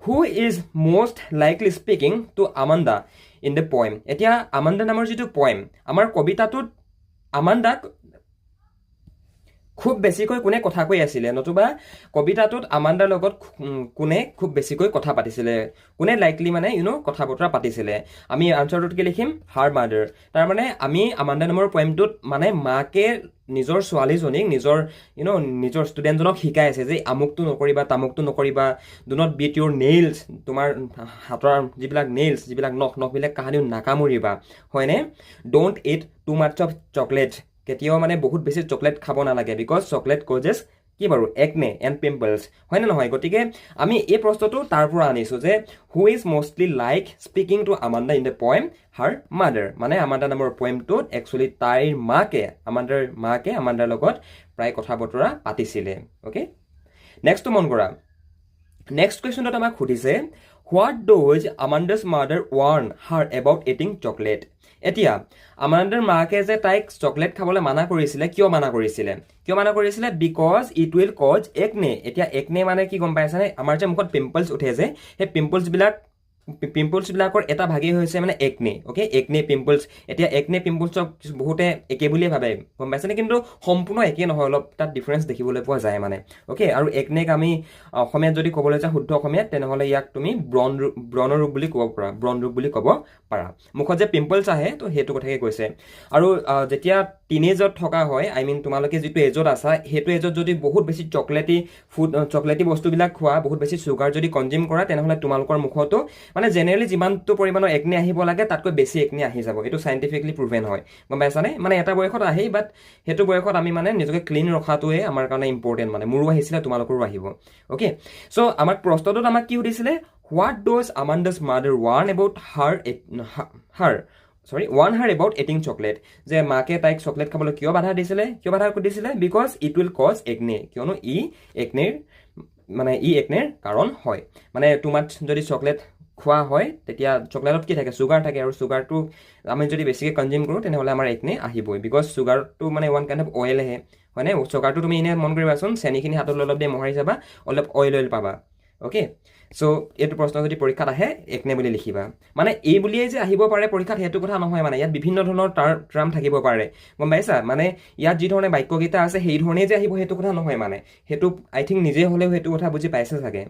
who is most likely speaking two Amanda in the poem এতিয়া Amanda নামৰ যিটো poem আমাৰ কবিতাটোত আমাণ্ডাক খুব বেছিকৈ কোনে কথা কৈ আছিলে নতুবা কবিতাটোত আমাণ্ডাৰ লগত কোনে খুব বেছিকৈ কথা পাতিছিলে কোনে লাইকলি মানে কথা বতৰা পাতিছিলে আমি আনচাৰটোত কি লিখিম হাৰ মাদাৰ তাৰমানে আমি আমাণ্ডা নামৰ পয়েমটোত মানে মাকে নিজৰ ছোৱালীজনীক নিজৰ ষ্টুডেণ্টজনক শিকাই আছে যে আমুকটো নকৰিবা তামুকটো নকৰিবা do not bite your nails তোমাৰ হাতৰ যিবিলাক নেইলছ যিবিলাক নখবিলাক কাহানিও নাকামুৰিবা হয়নে don't eat too much of chocolate কেতিয়াও মানে বহুত বেছি চকলেট খাব নালাগে বিকজ চকলেট কজেছ কি বাৰু একনে এণ্ড পিম্পলছ হয়নে নহয় গতিকে আমি এই প্ৰশ্নটো তাৰ পৰা আনিছোঁ যে who is mostly like speaking two Amanda in the poem her mother মানে আমাণ্ডা নামৰ পয়েমটোত একচুৱেলি তাইৰ মাকে আমাণ্ডাৰ লগত প্ৰায় কথা বতৰা পাতিছিলে অ'কে নেক্সটটো মন কৰা নেক্সট কুৱেশ্যনটোত আমাক সুধিছে what does Amanda's mother warn her about eating chocolate এতিয়া আমাণ্ডাৰ মাকে যে তাইক চকলেট খাবলৈ মানা কৰিছিলে কিয় মানা কৰিছিলে বিকজ ইট উইল কজ একনে এতিয়া একনে মানে কি গম পাইছানে আমাৰ যে মুখত পিম্পলছ উঠে যে সেই পিম্পলছবিলাকৰ এটা ভাগেই হৈছে মানে একনে অ'কে একনে পিম্পলছ এতিয়া একনে পিম্পলছক বহুতে একে বুলিয়ে ভাবে গম পাইছেনে কিন্তু সম্পূৰ্ণ একে নহয় অলপ তাত ডিফাৰেঞ্চ দেখিবলৈ পোৱা যায় মানে অ'কে আৰু একনেক আমি অসমীয়াত যদি ক'বলৈ যাওঁ শুদ্ধ অসমীয়াত তেনেহ'লে ইয়াক তুমি ব্ৰণ ৰোগ বুলি ক'ব পাৰা মুখত যে পিম্পলছ আহে তো সেইটো কথাকে কৈছে আৰু যেতিয়া টিনেজত থকা হয় আই মিন তোমালোকে যিটো এজত আছা সেইটো এজত যদি বহুত বেছি চকলেটি বস্তুবিলাক খোৱা বহুত বেছি চুগাৰ যদি কনজিউম কৰা তেনেহ'লে তোমালোকৰ মুখতো মানে জেনেৰেলি যিমানটো পৰিমাণৰ একনে আহিব লাগে তাতকৈ বেছি একনে আহি যাব এইটো চাইণ্টিফিকলি প্ৰুভেন হয় গম পাইছানে মানে এটা বয়সত আহেই বাট সেইটো বয়সত আমি মানে নিজকে ক্লিন ৰখাটোৱে আমাৰ কাৰণে ইম্পৰ্টেণ্ট মানে মোৰো আহিছিলে তোমালোকৰো আহিব অ'কে চ' আমাক প্ৰশ্নটোত আমাক কি সুধিছিলে what does Amanda's mother warn about warn her about eating chocolate যে মাকে তাইক চকলেট খাবলৈ কিয় বাধা দিছিলে because it will cause acne কিয়নো ই একনেৰ কাৰণ হয় মানে তোমাক যদি চকলেট খোৱা হয় তেতিয়া চকলেটত কি থাকে চুগাৰ থাকে আৰু চুগাৰটো আমি যদি বেছিকৈ কনজিউম কৰোঁ তেনেহ'লে আমাৰ একনে আহিবই বিকজ চুগাৰটো মানে ওৱান কাইণ্ড অফ অইলহে হয়নে চুগাৰটো তুমি এনেই মন কৰিবাচোন চেনিখিনি হাতত অলপ দেৰি মোহাৰি চাবা অলপ অইল পাবা অ'কে চ' এইটো প্ৰশ্ন যদি পৰীক্ষাত আহে একনে বুলি লিখিবা মানে এই বুলিয়েই যে আহিব পাৰে পৰীক্ষাত সেইটো কথা নহয় মানে ইয়াত বিভিন্ন ধৰণৰ টাৰ্ম থাকিব পাৰে গম পাইছা মানে ইয়াত যি ধৰণে বাক্যকেইটা আছে সেই ধৰণেই যে আহিব সেইটো কথা নহয় মানে সেইটো আই থিংক নিজে হ'লেও সেইটো কথা বুজি পাইছে চাগে